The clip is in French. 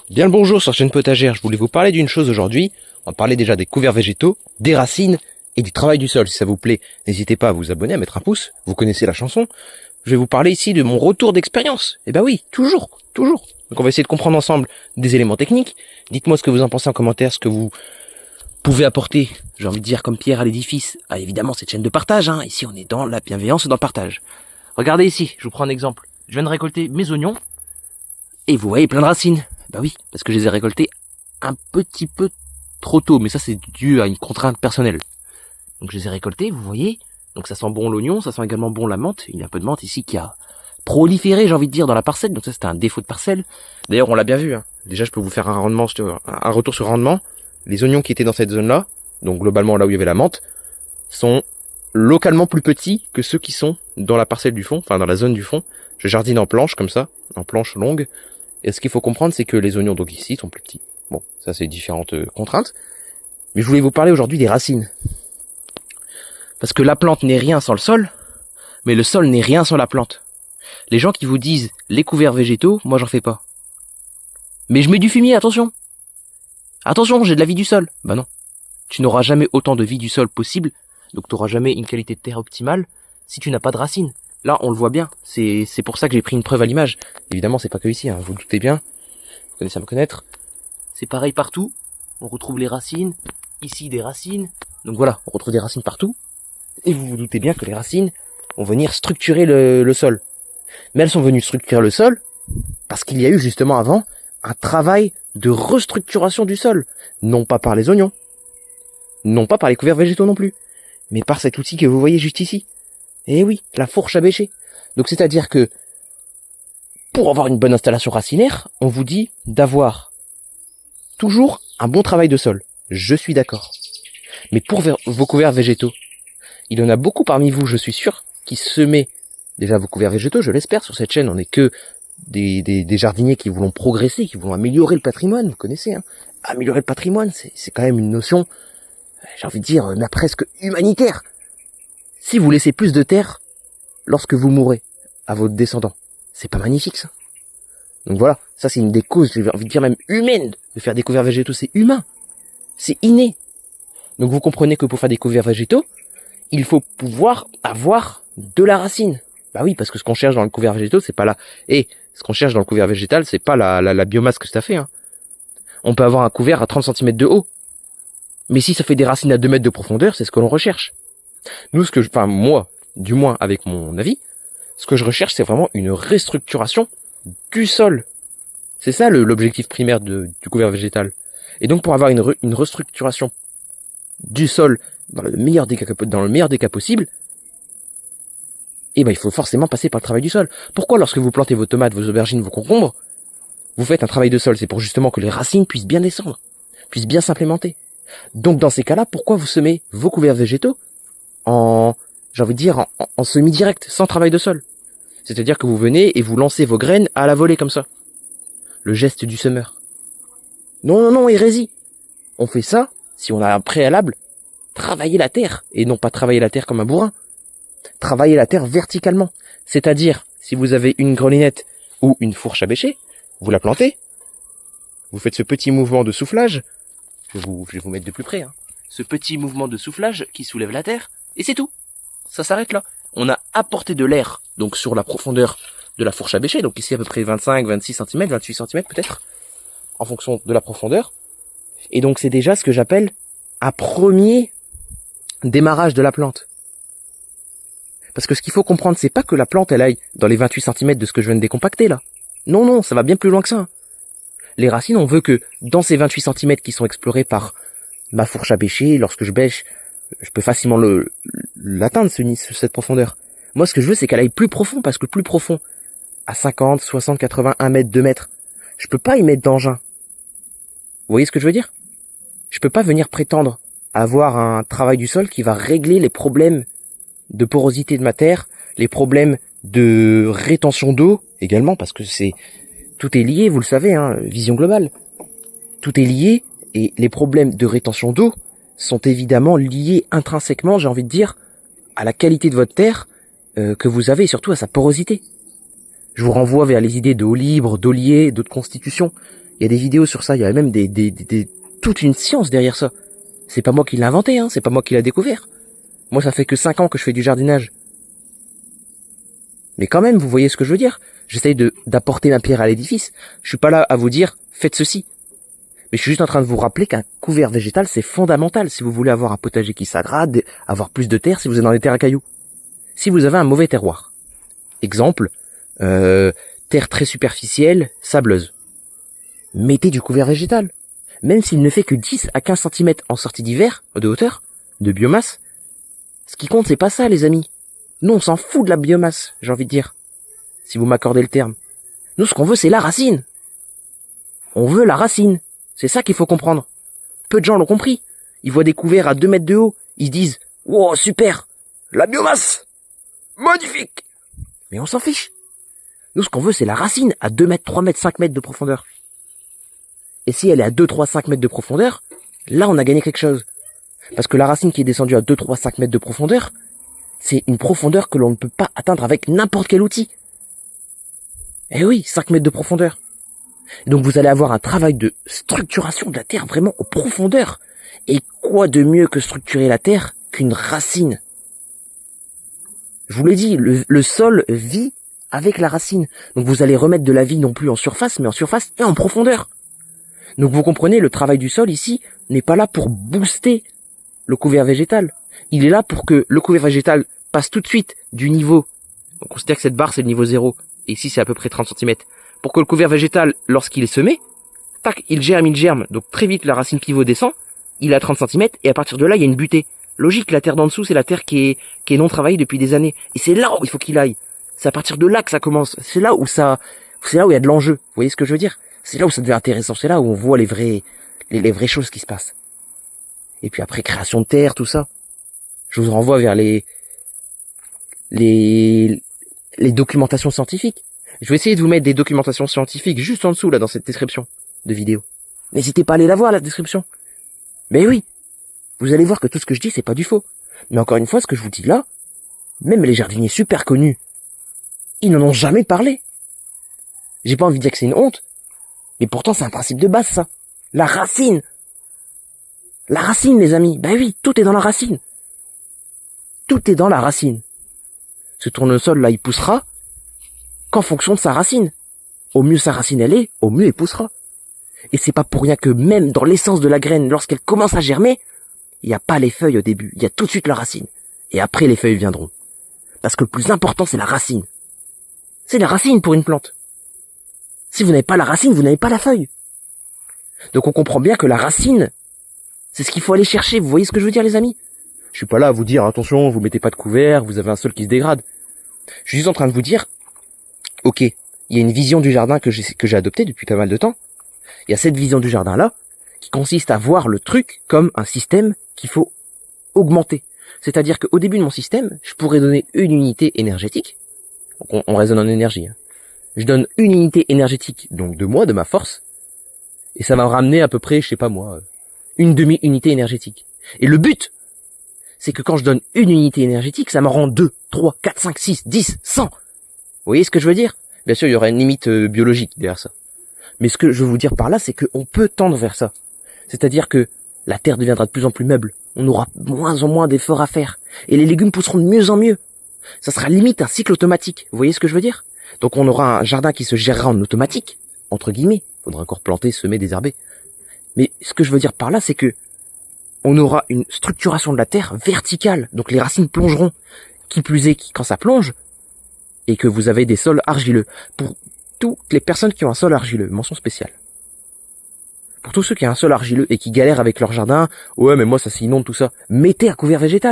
Bien le bonjour sur chaîne potagère, je voulais vous parler d'une chose aujourd'hui. On va parler déjà des couverts végétaux, des racines et du travail du sol. Si ça vous plaît, n'hésitez pas à vous abonner, à mettre un pouce. Vous connaissez la chanson. Je vais vous parler ici de mon retour d'expérience. Eh ben oui, toujours. Donc on va essayer de comprendre ensemble des éléments techniques. Dites-moi ce que vous en pensez en commentaire, ce que vous pouvez apporter, j'ai envie de dire, comme pierre à l'édifice. Ah, évidemment, cette chaîne de partage, hein. Ici, on est dans la bienveillance et dans le partage. Regardez ici, je vous prends un exemple. Je viens de récolter mes oignons et vous voyez plein de racines. Bah oui, parce que je les ai récoltés un petit peu trop tôt, mais ça c'est dû à une contrainte personnelle. Donc je les ai récoltés, vous voyez. Donc ça sent bon l'oignon, ça sent également bon la menthe. Il y a un peu de menthe ici qui a proliféré, j'ai envie de dire, dans la parcelle. Donc ça c'était un défaut de parcelle. D'ailleurs on l'a bien vu, hein. Déjà je peux vous faire un retour sur rendement. Les oignons qui étaient dans cette zone-là, donc globalement là où il y avait la menthe, sont localement plus petits que ceux qui sont dans la parcelle du fond, enfin dans la zone du fond. Je jardine en planche comme ça, en planche longue. Et ce qu'il faut comprendre, c'est que les oignons, donc ici, sont plus petits. Bon, ça c'est différentes contraintes. Mais je voulais vous parler aujourd'hui des racines. Parce que la plante n'est rien sans le sol, mais le sol n'est rien sans la plante. Les gens qui vous disent les couverts végétaux, moi j'en fais pas. Mais je mets du fumier, attention. Attention, j'ai de la vie du sol. Bah non. Tu n'auras jamais autant de vie du sol possible, donc tu n'auras jamais une qualité de terre optimale si tu n'as pas de racines. Là, on le voit bien. C'est pour ça que j'ai pris une preuve à l'image. Évidemment, c'est pas que ici, hein, vous le doutez bien. Vous connaissez à me connaître. C'est pareil partout. On retrouve les racines. Ici, des racines. Donc voilà, on retrouve des racines partout. Et vous vous doutez bien que les racines vont venir structurer le sol. Mais elles sont venues structurer le sol parce qu'il y a eu justement avant un travail de restructuration du sol. Non pas par les oignons. Non pas par les couverts végétaux non plus. Mais par cet outil que vous voyez juste ici. Eh oui, la fourche à bêcher. Donc c'est-à-dire que pour avoir une bonne installation racinaire, on vous dit d'avoir toujours un bon travail de sol. Je suis d'accord. Mais pour vos couverts végétaux, il y en a beaucoup parmi vous, je suis sûr, qui semaient déjà vos couverts végétaux, je l'espère. Sur cette chaîne, on n'est que des jardiniers qui voulons progresser, qui voulons améliorer le patrimoine, vous connaissez, hein. Améliorer le patrimoine, c'est quand même une notion, j'ai envie de dire, presque humanitaire. Si vous laissez plus de terre lorsque vous mourrez à vos descendants, c'est pas magnifique ça. Donc voilà, ça c'est une des causes, j'ai envie de dire même humaines, de faire des couverts végétaux, c'est humain, c'est inné. Donc vous comprenez que pour faire des couverts végétaux, il faut pouvoir avoir de la racine. Bah oui, parce que ce qu'on cherche dans le couvert végétaux, c'est pas là. Et ce qu'on cherche dans le couvert végétal, c'est pas la biomasse que ça fait, hein. On peut avoir un couvert à 30 cm de haut. Mais si ça fait des racines à 2 mètres de profondeur, c'est ce que l'on recherche. Nous, moi, du moins avec mon avis, ce que je recherche, c'est vraiment une restructuration du sol. C'est ça l'objectif primaire du couvert végétal. Et donc pour avoir une restructuration du sol dans le meilleur des cas possibles, eh ben il faut forcément passer par le travail du sol. Pourquoi lorsque vous plantez vos tomates, vos aubergines, vos concombres, vous faites un travail de sol? C'est pour justement que les racines puissent bien descendre, puissent bien s'implémenter. Donc dans ces cas-là, pourquoi vous semez vos couverts végétaux en semi-direct, sans travail de sol? C'est-à-dire que vous venez et vous lancez vos graines à la volée comme ça. Le geste du semeur. Non, hérésie. On fait ça si on a un préalable, travailler la terre, et non pas travailler la terre comme un bourrin. Travailler la terre verticalement. C'est-à-dire, si vous avez une grelinette ou une fourche à bêcher, vous la plantez, vous faites ce petit mouvement de soufflage, je vais vous mettre de plus près, hein. Ce petit mouvement de soufflage qui soulève la terre, et c'est tout. Ça s'arrête là. On a apporté de l'air, donc sur la profondeur de la fourche à bêcher, donc ici à peu près 25, 26 cm, 28 cm peut-être, en fonction de la profondeur. Et donc c'est déjà ce que j'appelle un premier démarrage de la plante. Parce que ce qu'il faut comprendre, c'est pas que la plante elle aille dans les 28 cm de ce que je viens de décompacter là. Non, ça va bien plus loin que ça. Les racines, on veut que dans ces 28 cm qui sont explorés par ma fourche à bêcher, lorsque je bêche, je peux facilement l'atteindre, cette profondeur. Moi, ce que je veux, c'est qu'elle aille plus profond, parce que plus profond, à 50, 60, 80, 1 mètre, 2 mètres, je peux pas y mettre d'engin. Vous voyez ce que je veux dire? Je peux pas venir prétendre avoir un travail du sol qui va régler les problèmes de porosité de ma terre, les problèmes de rétention d'eau également, parce que tout est lié, vous le savez, hein, vision globale. Tout est lié, et les problèmes de rétention d'eau sont évidemment liés intrinsèquement, j'ai envie de dire, à la qualité de votre terre que vous avez, et surtout à sa porosité. Je vous renvoie vers les idées de eau libre, d'eau liée, d'eau de constitution, Il y a des vidéos sur ça, il y a même toute une science derrière ça. C'est pas moi qui l'ai inventé, hein, c'est pas moi qui l'ai découvert. Moi, ça fait que 5 ans que je fais du jardinage. Mais quand même, vous voyez ce que je veux dire? J'essaye d'apporter ma pierre à l'édifice. Je suis pas là à vous dire, faites ceci. Mais je suis juste en train de vous rappeler qu'un couvert végétal, c'est fondamental si vous voulez avoir un potager qui s'agrade, avoir plus de terre si vous êtes dans des terres à cailloux. Si vous avez un mauvais terroir. Exemple, terre très superficielle, sableuse. Mettez du couvert végétal. Même s'il ne fait que 10 à 15 cm en sortie d'hiver, de hauteur, de biomasse. Ce qui compte, c'est pas ça, les amis. Nous, on s'en fout de la biomasse, j'ai envie de dire. Si vous m'accordez le terme. Nous, ce qu'on veut, c'est la racine. On veut la racine. C'est ça qu'il faut comprendre. Peu de gens l'ont compris. Ils voient des couverts à 2 mètres de haut. Ils se disent, wow, super, la biomasse, magnifique. Mais on s'en fiche. Nous, ce qu'on veut, c'est la racine à 2 mètres, 3 mètres, 5 mètres de profondeur. Et si elle est à 2, 3, 5 mètres de profondeur, là, on a gagné quelque chose. Parce que la racine qui est descendue à 2, 3, 5 mètres de profondeur, c'est une profondeur que l'on ne peut pas atteindre avec n'importe quel outil. Eh oui, 5 mètres de profondeur. Donc vous allez avoir un travail de structuration de la terre vraiment en profondeur. Et quoi de mieux que structurer la terre qu'une racine? Je vous l'ai dit, le sol vit avec la racine. Donc vous allez remettre de la vie non plus en surface, mais en surface et en profondeur. Donc vous comprenez, le travail du sol ici n'est pas là pour booster le couvert végétal. Il est là pour que le couvert végétal passe tout de suite du niveau, on considère que cette barre c'est le niveau 0, et ici c'est à peu près 30 cm, pour que le couvert végétal, lorsqu'il est semé, tac, il germe, donc très vite la racine pivot descend, il est à 30 cm, et à partir de là il y a une butée. Logique, la terre d'en dessous c'est la terre qui est non travaillée depuis des années, et c'est là où il faut qu'il aille. C'est à partir de là que ça commence, c'est là où il y a de l'enjeu, vous voyez ce que je veux dire? C'est là où ça devient intéressant, c'est là où on voit les vraies choses qui se passent. Et puis après, création de terre, tout ça. Je vous renvoie vers les documentations scientifiques. Je vais essayer de vous mettre des documentations scientifiques juste en dessous, là, dans cette description de vidéo. N'hésitez pas à aller la voir, la description. Mais oui, vous allez voir que tout ce que je dis, c'est pas du faux. Mais encore une fois, ce que je vous dis là, même les jardiniers super connus, ils n'en ont jamais parlé. J'ai pas envie de dire que c'est une honte, mais pourtant c'est un principe de base, ça. La racine. La racine, les amis. Ben oui, tout est dans la racine. Tout est dans la racine. Ce tournesol, là, il poussera qu'en fonction de sa racine. Au mieux sa racine elle est, au mieux il poussera. Et c'est pas pour rien que même dans l'essence de la graine, lorsqu'elle commence à germer, il n'y a pas les feuilles au début, il y a tout de suite la racine. Et après les feuilles viendront. Parce que le plus important, c'est la racine. C'est la racine pour une plante. Si vous n'avez pas la racine, vous n'avez pas la feuille. Donc on comprend bien que la racine, c'est ce qu'il faut aller chercher. Vous voyez ce que je veux dire, les amis? Je suis pas là à vous dire, attention, vous mettez pas de couvert, vous avez un sol qui se dégrade. Je suis juste en train de vous dire, ok, il y a une vision du jardin que j'ai adoptée depuis pas mal de temps. Il y a cette vision du jardin-là, qui consiste à voir le truc comme un système qu'il faut augmenter. C'est-à-dire qu'au début de mon système, je pourrais donner une unité énergétique. Donc on raisonne en énergie. Hein. Je donne une unité énergétique, donc de moi, de ma force, et ça va me ramener à peu près, je sais pas moi, une demi-unité énergétique. Et le but, c'est que quand je donne une unité énergétique, ça me rend 2, 3, 4, 5, 6, 10, 100. Vous voyez ce que je veux dire? Bien sûr, il y aura une limite biologique derrière ça. Mais ce que je veux vous dire par là, c'est qu'on peut tendre vers ça. C'est-à-dire que la terre deviendra de plus en plus meuble. On aura moins en moins d'efforts à faire. Et les légumes pousseront de mieux en mieux. Ça sera limite un cycle automatique. Vous voyez ce que je veux dire? Donc on aura un jardin qui se gérera en automatique, entre guillemets. Faudra encore planter, semer, désherber. Mais ce que je veux dire par là, c'est que on aura une structuration de la terre verticale. Donc les racines plongeront. Qui plus est, quand ça plonge, et que vous avez des sols argileux. Pour toutes les personnes qui ont un sol argileux, mention spéciale. Pour tous ceux qui ont un sol argileux et qui galèrent avec leur jardin, ouais mais moi ça s'inonde tout ça, mettez un couvert végétal.